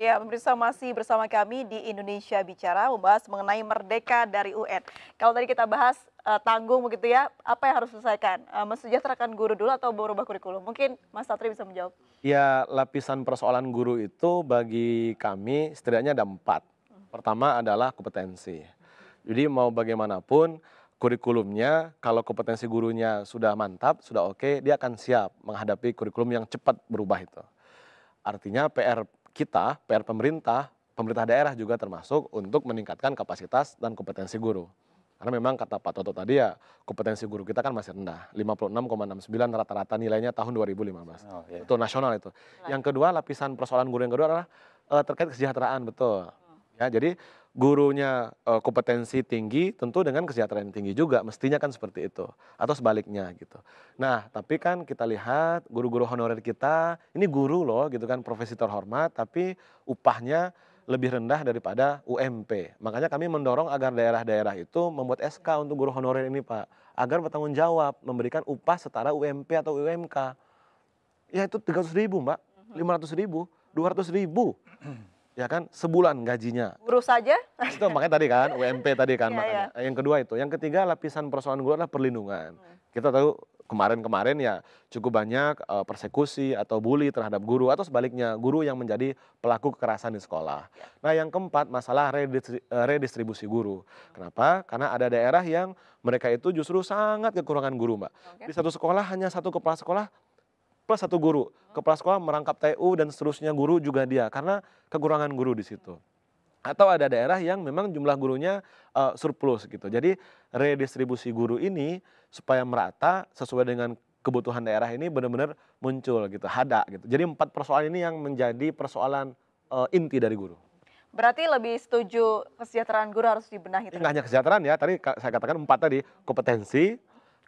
Ya, pemirsa masih bersama kami di Indonesia Bicara membahas mengenai merdeka dari UN. Kalau tadi kita bahas tanggung begitu ya, apa yang harus diselesaikan? Mensejahterakan guru dulu atau merubah kurikulum? Mungkin Mas Satri bisa menjawab. Ya, lapisan persoalan guru itu bagi kami setidaknya ada 4. Pertama adalah kompetensi. Jadi mau bagaimanapun kurikulumnya, kalau kompetensi gurunya sudah mantap, sudah oke, dia akan siap menghadapi kurikulum yang cepat berubah itu. Artinya PR kita, PR pemerintah, pemerintah daerah juga termasuk untuk meningkatkan kapasitas dan kompetensi guru. Karena memang kata Pak Toto tadi ya, kompetensi guru kita kan masih rendah, 56,69 rata-rata nilainya tahun 2015. Oh, iya. Betul, nasional itu. Yang kedua, lapisan persoalan guru yang kedua adalah terkait kesejahteraan, betul. Ya, jadi gurunya kompetensi tinggi tentu dengan kesejahteraan yang tinggi juga, mestinya kan seperti itu. Atau sebaliknya gitu. Nah, tapi kan kita lihat guru-guru honorer kita, ini guru loh gitu kan, profesi terhormat, tapi upahnya lebih rendah daripada UMP. Makanya kami mendorong agar daerah-daerah itu membuat SK untuk guru honorer ini Pak, agar bertanggung jawab memberikan upah setara UMP atau UMK. Ya itu 300.000 Mbak, 500.000, 200.000. Ya kan, sebulan gajinya. Guru saja? Itu makanya tadi kan, UMP tadi kan Iya, makanya. iya. Yang kedua itu. Yang ketiga lapisan persoalan guru adalah perlindungan. Kita tahu kemarin-kemarin ya cukup banyak persekusi atau bully terhadap guru atau sebaliknya guru yang menjadi pelaku kekerasan di sekolah. Nah yang keempat masalah redistribusi guru. Kenapa? Karena ada daerah yang mereka itu justru sangat kekurangan guru Mbak. Oke. Di satu sekolah hanya satu kepala sekolah plus satu guru. Kepala sekolah merangkap TU dan seterusnya guru juga dia karena kekurangan guru di situ. Atau ada daerah yang memang jumlah gurunya surplus gitu. Jadi redistribusi guru ini supaya merata sesuai dengan kebutuhan daerah ini benar-benar muncul gitu, ada gitu. Jadi 4 persoalan ini yang menjadi persoalan inti dari guru. Berarti lebih setuju kesejahteraan guru harus dibenahi Nggak hanya kesejahteraan ya, tadi saya katakan 4 tadi, kompetensi,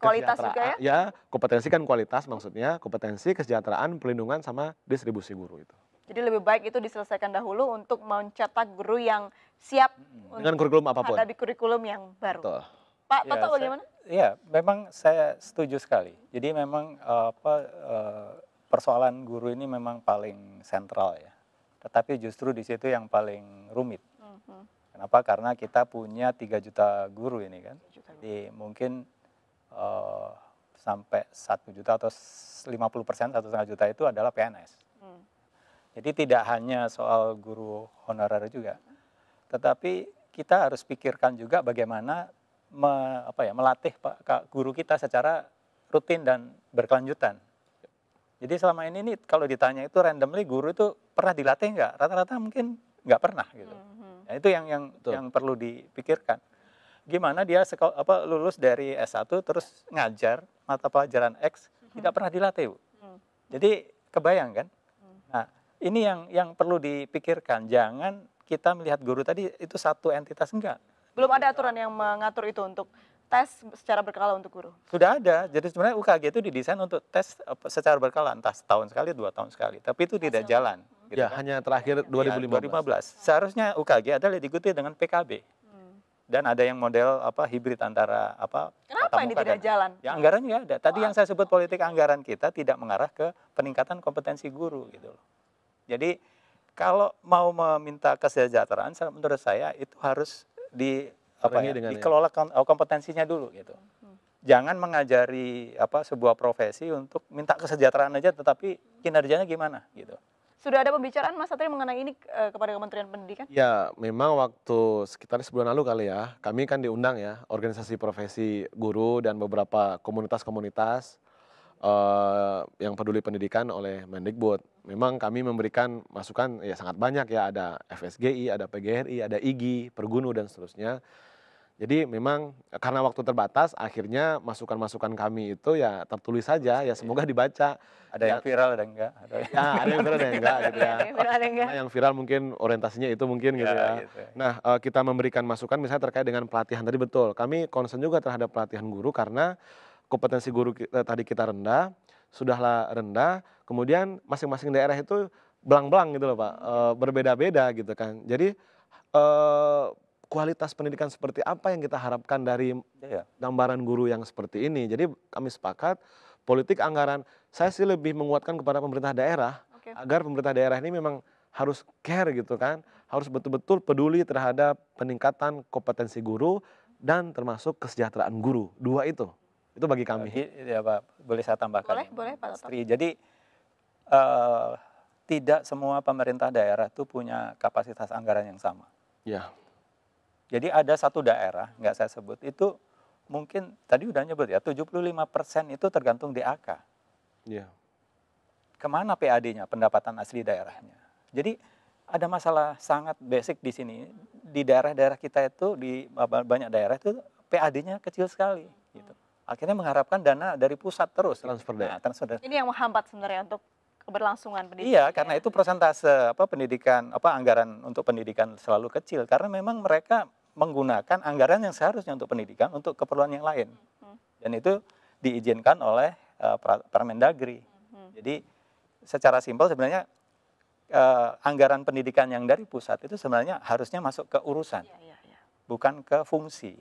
Kualitas juga ya? Ya, kompetensi kan kualitas maksudnya, kompetensi, kesejahteraan, pelindungan, sama distribusi guru itu. Jadi lebih baik itu diselesaikan dahulu untuk mencetak guru yang siap Dengan kurikulum apapun. menghadapi kurikulum yang baru. Betul. Pak Ya, Toto bagaimana? Iya, memang saya setuju sekali. Jadi memang persoalan guru ini memang paling sentral ya. Tetapi justru di situ yang paling rumit. Kenapa? Karena kita punya 3 juta guru ini kan. Jadi mungkin sampai 1 juta atau 50%, 1,5 juta itu adalah PNS. Jadi tidak hanya soal guru honorer juga, tetapi kita harus pikirkan juga bagaimana melatih guru kita secara rutin dan berkelanjutan. Jadi selama ini nih kalau ditanya itu randomly guru itu pernah dilatih nggak? Rata-rata mungkin nggak pernah gitu. Nah, itu yang perlu dipikirkan. Gimana dia lulus dari S1 terus ngajar mata pelajaran X tidak pernah dilatih, Bu. Jadi kebayang kan? Nah, ini yang perlu dipikirkan. Jangan kita melihat guru tadi itu satu entitas, enggak. Belum ada aturan yang mengatur itu untuk tes secara berkala untuk guru. Sudah ada. Jadi sebenarnya UKG itu didesain untuk tes secara berkala, entah setahun sekali, 2 tahun sekali. Tapi itu tidak jalan. Gitu Ya, kan? hanya terakhir 2015. 2015. Seharusnya UKG adalah diikuti dengan PKB. Dan ada yang model hibrid antara Kenapa tatap ini muka tidak dan- jalan? Ya anggarannya nggak ada. Tadi yang saya sebut politik anggaran kita tidak mengarah ke peningkatan kompetensi guru gitu loh. Jadi kalau mau meminta kesejahteraan menurut saya itu harus dikelola kompetensinya dulu gitu. Jangan mengajari sebuah profesi untuk minta kesejahteraan aja tetapi kinerjanya gimana gitu. Sudah ada pembicaraan Mas Satri mengenai ini kepada Kementerian Pendidikan? Ya, memang waktu sekitar sebulan lalu kali ya, kami kan diundang ya, organisasi profesi guru dan beberapa komunitas-komunitas yang peduli pendidikan oleh Mendikbud. Memang kami memberikan masukan ya sangat banyak ya, ada FSGI, ada PGRI, ada IGI, Pergunu dan seterusnya. Jadi memang karena waktu terbatas, akhirnya masukan-masukan kami itu ya tertulis saja, ya semoga dibaca. Ada yang viral ada enggak? Ya, ada yang viral ada yang enggak gitu ya. Ada yang viral, ada yang enggak. Karena yang viral mungkin orientasinya itu mungkin gitu ya. Gitu. Nah, kita memberikan masukan misalnya terkait dengan pelatihan tadi betul. Kami concern juga terhadap pelatihan guru karena kompetensi guru tadi kita rendah, sudahlah rendah, kemudian masing-masing daerah itu belang-belang gitu loh Pak, berbeda-beda gitu kan. Jadi kualitas pendidikan seperti apa yang kita harapkan dari gambaran guru yang seperti ini. Jadi kami sepakat politik anggaran, saya sih lebih menguatkan kepada pemerintah daerah, Oke. agar pemerintah daerah ini memang harus care gitu kan, harus betul-betul peduli terhadap peningkatan kompetensi guru dan termasuk kesejahteraan guru. Dua itu bagi kami. Ya Pak, boleh saya tambahkan? Boleh Pak Toto. Jadi tidak semua pemerintah daerah itu punya kapasitas anggaran yang sama. Ya, Jadi ada satu daerah, nggak saya sebut, itu mungkin tadi udah nyebut ya, 75% itu tergantung DAK. ya, Kemana PAD-nya, pendapatan asli daerahnya. Jadi ada masalah sangat basic di sini. Di daerah-daerah kita itu, di banyak daerah itu PAD-nya kecil sekali. Gitu. Akhirnya mengharapkan dana dari pusat terus. Transfer Nah, transfer. Ini yang menghambat sebenarnya untuk keberlangsungan pendidikan. Iya, karena itu persentase pendidikan anggaran untuk pendidikan selalu kecil karena memang mereka menggunakan anggaran yang seharusnya untuk pendidikan untuk keperluan yang lain. Dan itu diizinkan oleh Permendagri. Jadi secara simpel sebenarnya anggaran pendidikan yang dari pusat itu sebenarnya harusnya masuk ke urusan, bukan ke fungsi.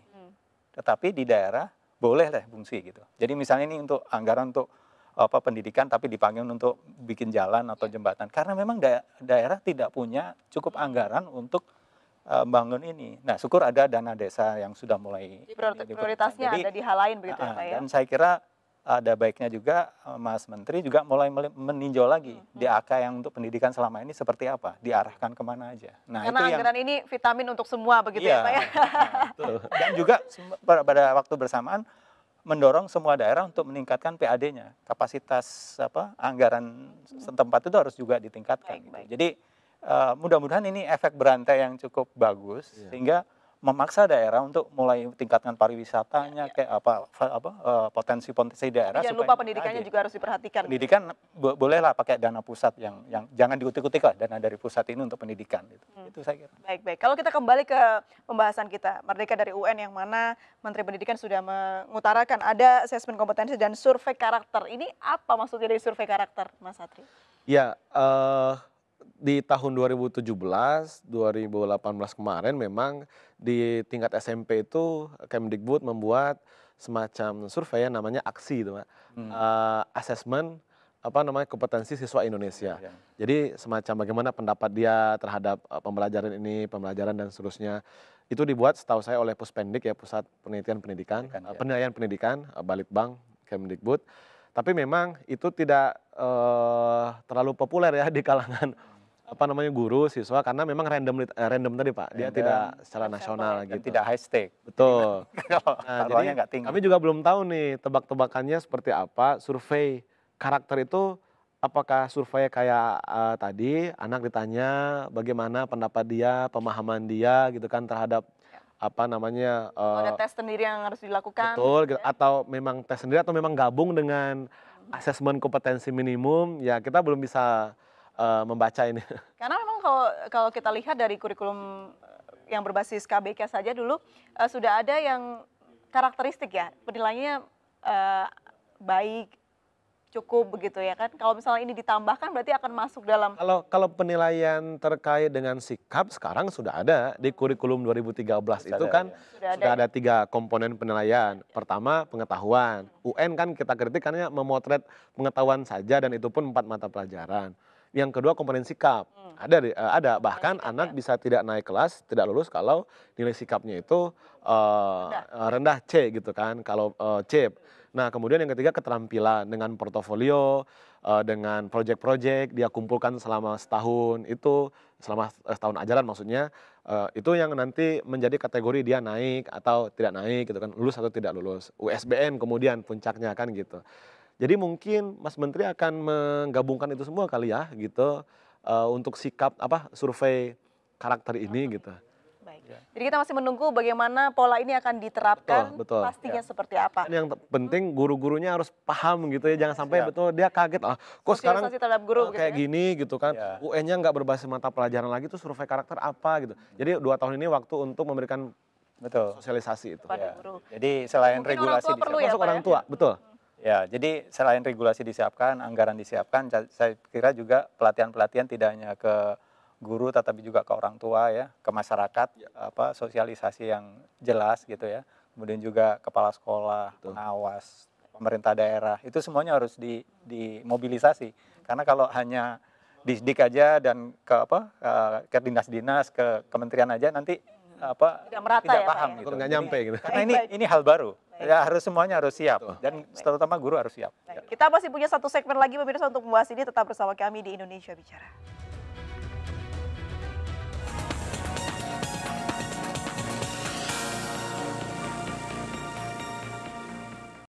Tetapi di daerah boleh lah fungsi gitu. Jadi misalnya ini untuk anggaran untuk pendidikan tapi dipanggil untuk bikin jalan atau jembatan karena memang daerah tidak punya cukup anggaran untuk bangun ini. Nah, syukur ada dana desa yang sudah mulai prioritasnya ada di hal lain begitu ya Pak ya. Dan saya kira ada baiknya juga Mas Menteri juga mulai meninjau lagi DAK yang untuk pendidikan selama ini seperti apa, diarahkan kemana aja. Nah, karena itu anggaran ini vitamin untuk semua begitu ya Pak ya. Dan juga pada waktu bersamaan mendorong semua daerah untuk meningkatkan PAD-nya, kapasitas anggaran setempat itu harus juga ditingkatkan. Gitu. Jadi mudah-mudahan ini efek berantai yang cukup bagus sehingga memaksa daerah untuk mulai tingkatkan pariwisatanya, kayak potensi-potensi daerah. Jangan lupa pendidikannya juga harus diperhatikan. Pendidikan bolehlah pakai dana pusat yang jangan diutik-utik lah dana dari pusat ini untuk pendidikan. Itu saya kira. Baik. Kalau kita kembali ke pembahasan kita, Merdeka dari UN yang mana Menteri Pendidikan sudah mengutarakan ada asesmen kompetensi dan survei karakter. Ini apa maksudnya dari survei karakter, Mas Satri? Ya, di tahun 2017, 2018 kemarin memang di tingkat SMP itu Kemdikbud membuat semacam survei yang namanya aksi itu, Pak. Asesmen kompetensi siswa Indonesia. Jadi semacam bagaimana pendapat dia terhadap pembelajaran ini, pembelajaran dan seterusnya. Itu dibuat setahu saya oleh Puspendik ya, Pusat Penilaian Pendidikan, Balitbang Kemdikbud. Tapi memang itu tidak terlalu populer ya di kalangan guru, siswa karena memang random tadi Pak. Dia tidak secara nasional gitu. Tidak high stake. Betul. Nah, jadi tinggi. Kami juga belum tahu nih tebak-tebakannya seperti apa. Survei karakter itu apakah survei kayak tadi anak ditanya bagaimana pendapat dia, pemahaman dia gitu kan terhadap ada tes sendiri yang harus dilakukan. Betul, gitu. Atau memang tes sendiri atau memang gabung dengan asesmen kompetensi minimum, ya kita belum bisa membaca ini. Karena memang kalau kita lihat dari kurikulum yang berbasis KBK saja dulu sudah ada yang karakteristik ya, penilaiannya baik, cukup begitu ya kan. Kalau misalnya ini ditambahkan berarti akan masuk dalam. Kalau penilaian terkait dengan sikap sekarang sudah ada di kurikulum 2013 itu kan sudah ada 3 komponen penilaian. Pertama pengetahuan. UN kan kita kritik karena memotret pengetahuan saja dan itu pun 4 mata pelajaran. Yang kedua komponen sikap. Ada bahkan anak bisa tidak naik kelas, tidak lulus kalau nilai sikapnya itu rendah C gitu kan. Kalau C. Nah, kemudian yang ketiga keterampilan dengan portofolio, dengan proyek-proyek dia kumpulkan selama setahun itu, selama setahun ajaran maksudnya, itu yang nanti menjadi kategori dia naik atau tidak naik gitu kan, lulus atau tidak lulus. USBN kemudian puncaknya kan gitu. Jadi mungkin Mas Menteri akan menggabungkan itu semua kali ya gitu, untuk sikap survei karakter ini gitu. Jadi kita masih menunggu bagaimana pola ini akan diterapkan, betul. pastinya seperti apa. Dan yang penting guru-gurunya harus paham gitu ya, jangan sampai betul dia kaget kok sekarang kayak gini gitu kan, UN-nya nggak berbasis mata pelajaran lagi tuh survei karakter apa gitu. Jadi 2 tahun ini waktu untuk memberikan sosialisasi itu. Pada guru. Jadi selain mungkin regulasi disiapkan, orang tua, betul. Ya, jadi selain regulasi disiapkan, anggaran disiapkan, saya kira juga pelatihan-pelatihan tidak hanya ke guru tetapi juga ke orang tua ya, ke masyarakat, sosialisasi yang jelas gitu ya. Kemudian juga kepala sekolah, pengawas, pemerintah daerah, itu semuanya harus dimobilisasi. Karena kalau hanya Disdik aja dan ke ke dinas-dinas, ke kementerian aja nanti Tidak merata tidak ya, Pak, paham ya? gitu. Nggak Jadi, nyampe gitu. Karena Baik. ini hal baru. Baik. Ya harus semuanya harus siap Betul. dan terutama guru harus siap. Baik, kita masih punya satu segmen lagi pemirsa untuk membahas ini, tetap bersama kami di Indonesia Bicara.